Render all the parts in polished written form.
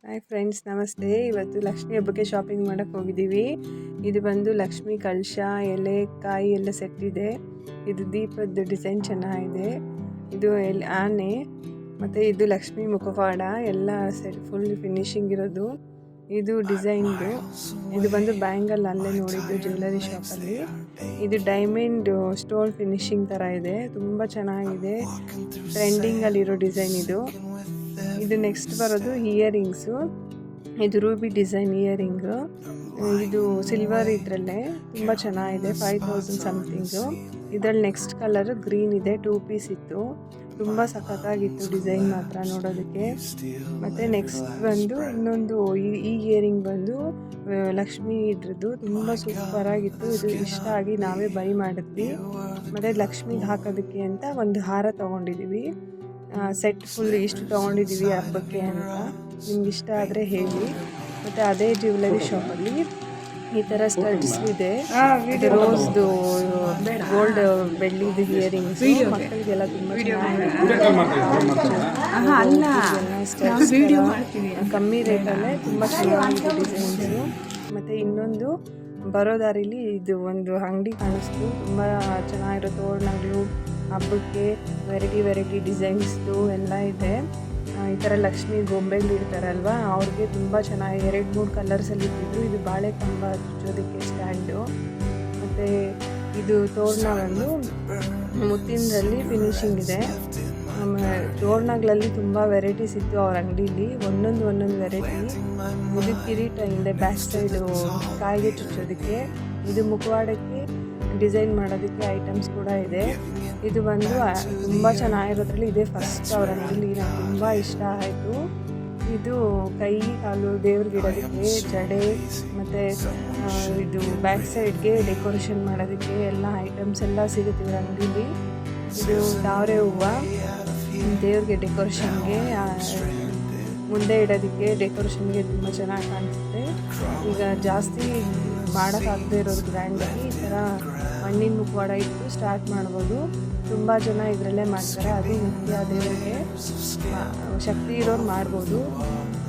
Hi friends, ನಮಸ್ತೆ. ಇವತ್ತು ಲಕ್ಷ್ಮಿ ಹಬ್ಬಕ್ಕೆ ಶಾಪಿಂಗ್ ಮಾಡೋಕ್ಕೆ ಹೋಗಿದ್ದೀವಿ. ಇದು ಬಂದು ಲಕ್ಷ್ಮಿ ಕಳಶ, ಎಲೆ, ಕಾಯಿ ಎಲ್ಲ ಸೆಟ್ ಇದೆ. ಇದು ದೀಪದ ಡಿಸೈನ್ ಚೆನ್ನಾಗಿದೆ. ಇದು ಆನೆ ಮತ್ತು ಇದು ಲಕ್ಷ್ಮಿ ಮುಖವಾಡ ಎಲ್ಲ ಸೆಟ್ ಫುಲ್ ಫಿನಿಶಿಂಗ್ ಇರೋದು. ಇದು ಡಿಸೈನ್ದು. ಇದು ಬಂದು ಬ್ಯಾಂಗಲ್ ಅಲ್ಲೇ ನೋಡಿದ್ದು ಜ್ಯುವೆಲರಿ ಶಾಪಲ್ಲಿ. ಇದು ಡೈಮಂಡ್ ಸ್ಟೋನ್ ಫಿನಿಶಿಂಗ್ ಥರ ಇದೆ, ತುಂಬ ಚೆನ್ನಾಗಿದೆ. ಟ್ರೆಂಡಿಂಗಲ್ಲಿರೋ ಡಿಸೈನ್ ಇದು. ಇದು ನೆಕ್ಸ್ಟ್ ಬರೋದು ಇಯರಿಂಗ್ಸು. ಇದು ರೂಬಿ ಡಿಸೈನ್ ಇಯರಿಂಗು. ಇದು ಸಿಲ್ವರ್ ಇದರಲ್ಲೇ ತುಂಬ ಚೆನ್ನಾಗಿದೆ. 5000 ಸಮಥಿಂಗು. ಇದರಲ್ಲಿ ನೆಕ್ಸ್ಟ್ ಕಲರ್ ಗ್ರೀನ್ ಇದೆ. 2 ಪೀಸ್ ಇತ್ತು, ತುಂಬ ಸಖತ್ತಾಗಿತ್ತು ಡಿಸೈನ್ ಮಾತ್ರ ನೋಡೋದಕ್ಕೆ. ಮತ್ತು ನೆಕ್ಸ್ಟ್ ಬಂದು ಇನ್ನೊಂದು ಈ ಇಯರಿಂಗ್ ಬಂದು ಲಕ್ಷ್ಮಿ ಇದ್ರದ್ದು ತುಂಬ ಸೂಪರಾಗಿತ್ತು. ಇದು ಇಷ್ಟ ಆಗಿ ನಾವೇ ಬೈ ಮಾಡಿದ್ವಿ. ಮತ್ತು ಲಕ್ಷ್ಮಿಗೆ ಹಾಕೋದಕ್ಕೆ ಅಂತ ಒಂದು ಹಾರ ತೊಗೊಂಡಿದ್ದೀವಿ. ಸೆಟ್ ಫುಲ್ ಇಷ್ಟು ತೊಗೊಂಡಿದ್ದೀವಿ ಹಬ್ಬಕ್ಕೆ ಅಂತ. ನಿಮ್ಗೆ ಇಷ್ಟ ಆದರೆ ಹೇಳಿ. ಮತ್ತು ಅದೇ ಜ್ಯುವೆಲರಿ ಶಾಪಲ್ಲಿ ಈ ಥರ ಸ್ಟಡ್ಸ್ ಇದೆ. ರೋಸ್ದು ಗೋಲ್ಡ್ ಬೆಳ್ಳಿದು ಇಯರಿಂಗ್ಸ್ ಮಕ್ಕಳಿಗೆಲ್ಲ ತುಂಬ ಕಮ್ಮಿ ರೇಟಲ್ಲೇ ತುಂಬ ಚೆನ್ನಾಗಿದೆ ಡಿಸೈನ್ಸು. ಮತ್ತು ಇನ್ನೊಂದು ಬರೋ ದಾರಿಲಿ ಇದು ಒಂದು ಅಂಗಡಿ ಕಾಣಿಸ್ತು. ತುಂಬ ಚೆನ್ನಾಗಿರೋ ತೋರಣಗಳು ಹಬ್ಬಕ್ಕೆ ವೆರೈಟಿ ಡಿಸೈನ್ಸ್ದು ಎಲ್ಲ ಇದೆ. ಈ ಥರ ಲಕ್ಷ್ಮಿ ಗೊಂಬೆಗಳು ಇಡ್ತಾರಲ್ವ, ಅವ್ರಿಗೆ ತುಂಬ ಚೆನ್ನಾಗಿ 2-3 ಕಲರ್ಸಲ್ಲಿ ಇಟ್ಟಿದ್ರು. ಇದು ಬಾಳೆ ಕಂಬ ಹಚ್ಚೋದಕ್ಕೆ ಸ್ಟ್ಯಾಂಡು. ಮತ್ತು ಇದು ತೋರಣ ಒಂದು ಮುತ್ತಿನದಲ್ಲಿ ಫಿನಿಶಿಂಗ್ ಇದೆ. ತೋರಣಗಳಲ್ಲಿ ತುಂಬ ವೆರೈಟೀಸ್ ಇತ್ತು ಅವ್ರ ಅಂಗಡೀಲಿ. ಒಂದೊಂದು ವೆರೈಟಿ. ಇದು ಕಿರೀಟ ಇದೆ ಬ್ಯಾಕ್ ಸೈಡು ಕಾಯಿಗೆ ಚುಚ್ಚೋದಕ್ಕೆ. ಇದು ಮುಖವಾಡಕ್ಕೆ ಡಿಸೈನ್ ಮಾಡೋದಕ್ಕೆ ಐಟಮ್ಸ್ ಕೂಡ ಇದೆ. ಇದು ಬಂದು ತುಂಬ ಚೆನ್ನಾಗಿರೋದ್ರಲ್ಲಿ ಇದೇ ಫಸ್ಟ್ ಅವ್ರ ಅಂಗಡಿಲಿ. ನನಗೆ ತುಂಬ ಇಷ್ಟ ಆಯಿತು. ಇದು ಕೈ ಕಾಲು ದೇವ್ರಿಗೆ ಇಡೋದಕ್ಕೆ ಜಡೆ ಮತ್ತು ಇದು ಬ್ಯಾಕ್ ಸೈಡ್ಗೆ ಡೆಕೋರೇಷನ್ ಮಾಡೋದಕ್ಕೆ ಎಲ್ಲ ಐಟಮ್ಸ್ ಎಲ್ಲ ಸಿಗುತ್ತೆ ಇವ್ರ ಅಂಗಡೀಲಿ. ಇದು ತಾವರೆ ಹೂವು ದೇವ್ರಿಗೆ ಡೆಕೋರೇಷನ್ಗೆ ಮುಂದೆ ಇಡೋದಕ್ಕೆ ಡೆಕೋರೇಷನ್ಗೆ ತುಂಬ ಚೆನ್ನಾಗಿ ಕಾಣಿಸುತ್ತೆ. ಈಗ ಜಾಸ್ತಿ ಮಾಡೋಕ್ಕಾಗದೇ ಇರೋದು ಗ್ರ್ಯಾಂಡಾಗಿ ಈ ಥರ ಮಣ್ಣಿನ ಮುಖವಾಡ ಇಟ್ಟು ಸ್ಟಾರ್ಟ್ ಮಾಡ್ಬೋದು. ತುಂಬ ಜನ ಇದರಲ್ಲೇ ಮಾಡ್ತಾರೆ. ಅದು ಮುಖ್ಯ, ದೇವರಿಗೆ ಶಕ್ತಿ ಇರೋರು ಮಾಡ್ಬೋದು,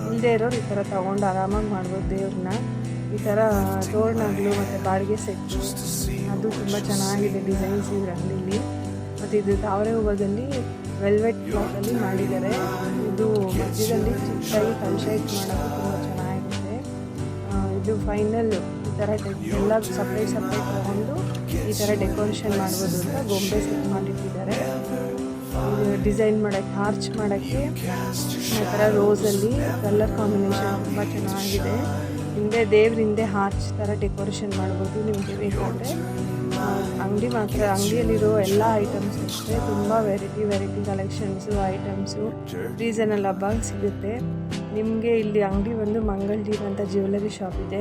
ಇಲ್ಲದೆ ಇರೋರು ಈ ಥರ ತೊಗೊಂಡು ಆರಾಮಾಗಿ ಮಾಡ್ಬೋದು ದೇವ್ರನ್ನ. ಈ ಥರ ತೋರಣಗಳು ಮತ್ತು ಬಾಡಿಗೆ ಸೆಟ್ಟು ಅದು ತುಂಬ ಚೆನ್ನಾಗಿದೆ ಡಿಸೈನ್ಸ್ ಇದ್ರ ಅಂಗಡಿಲಿ. ಮತ್ತು ಇದು ತಾವರೆ ಹೂವದಲ್ಲಿ ವೆಲ್ವೆಟ್ ಕ್ಲಾತಲ್ಲಿ ಮಾಡಿದ್ದಾರೆ. ಇದು ಮಧ್ಯದಲ್ಲಿ ಚಿಕ್ಕದಾಗಿ ಕಲಶ ಇಟ್ಟು ಮಾಡೋದು ತುಂಬ ಚೆನ್ನಾಗಿರುತ್ತೆ. ಇದು ಫೈನಲ್ ಈ ಥರ ಎಲ್ಲ ಸಪ್ರೇಟ್ ತೊಗೊಂಡು ಈ ಥರ ಡೆಕೋರೇಷನ್ ಮಾಡ್ಬೋದು ಅಂತ ಗೊಂಬೆ ಸೆಟ್ ಮಾಡಿಟ್ಟಿದ್ದಾರೆ. ಡಿಸೈನ್ ಮಾಡೋಕ್ಕೆ, ಆರ್ಚ್ ಮಾಡೋಕ್ಕೆ ಈ ಥರ ರೋಸಲ್ಲಿ ಕಲರ್ ಕಾಂಬಿನೇಷನ್ ತುಂಬ ಚೆನ್ನಾಗಿದೆ. ಹಿಂದೆ ದೇವ್ರ ಹಿಂದೆ ಆರ್ಚ್ ಥರ ಡೆಕೋರೇಷನ್ ಮಾಡ್ಬೋದು ನಿಮಗೆ ಬೇಕಾದರೆ. ಅಂಗಡಿಯಲ್ಲಿರೋ ಎಲ್ಲ ಐಟಮ್ಸ್ ಅಷ್ಟೇ ತುಂಬ ವೆರೈಟಿ ಕಲೆಕ್ಷನ್ಸು ಐಟಮ್ಸು ರೀಸನಲ್ ಹಬ್ಬ ಸಿಗುತ್ತೆ ನಿಮಗೆ. ಇಲ್ಲಿ ಅಂಗಡಿ ಒಂದು ಮಂಗಳ್ ಅಂತ ಜ್ಯುವೆಲರಿ ಶಾಪ್ ಇದೆ.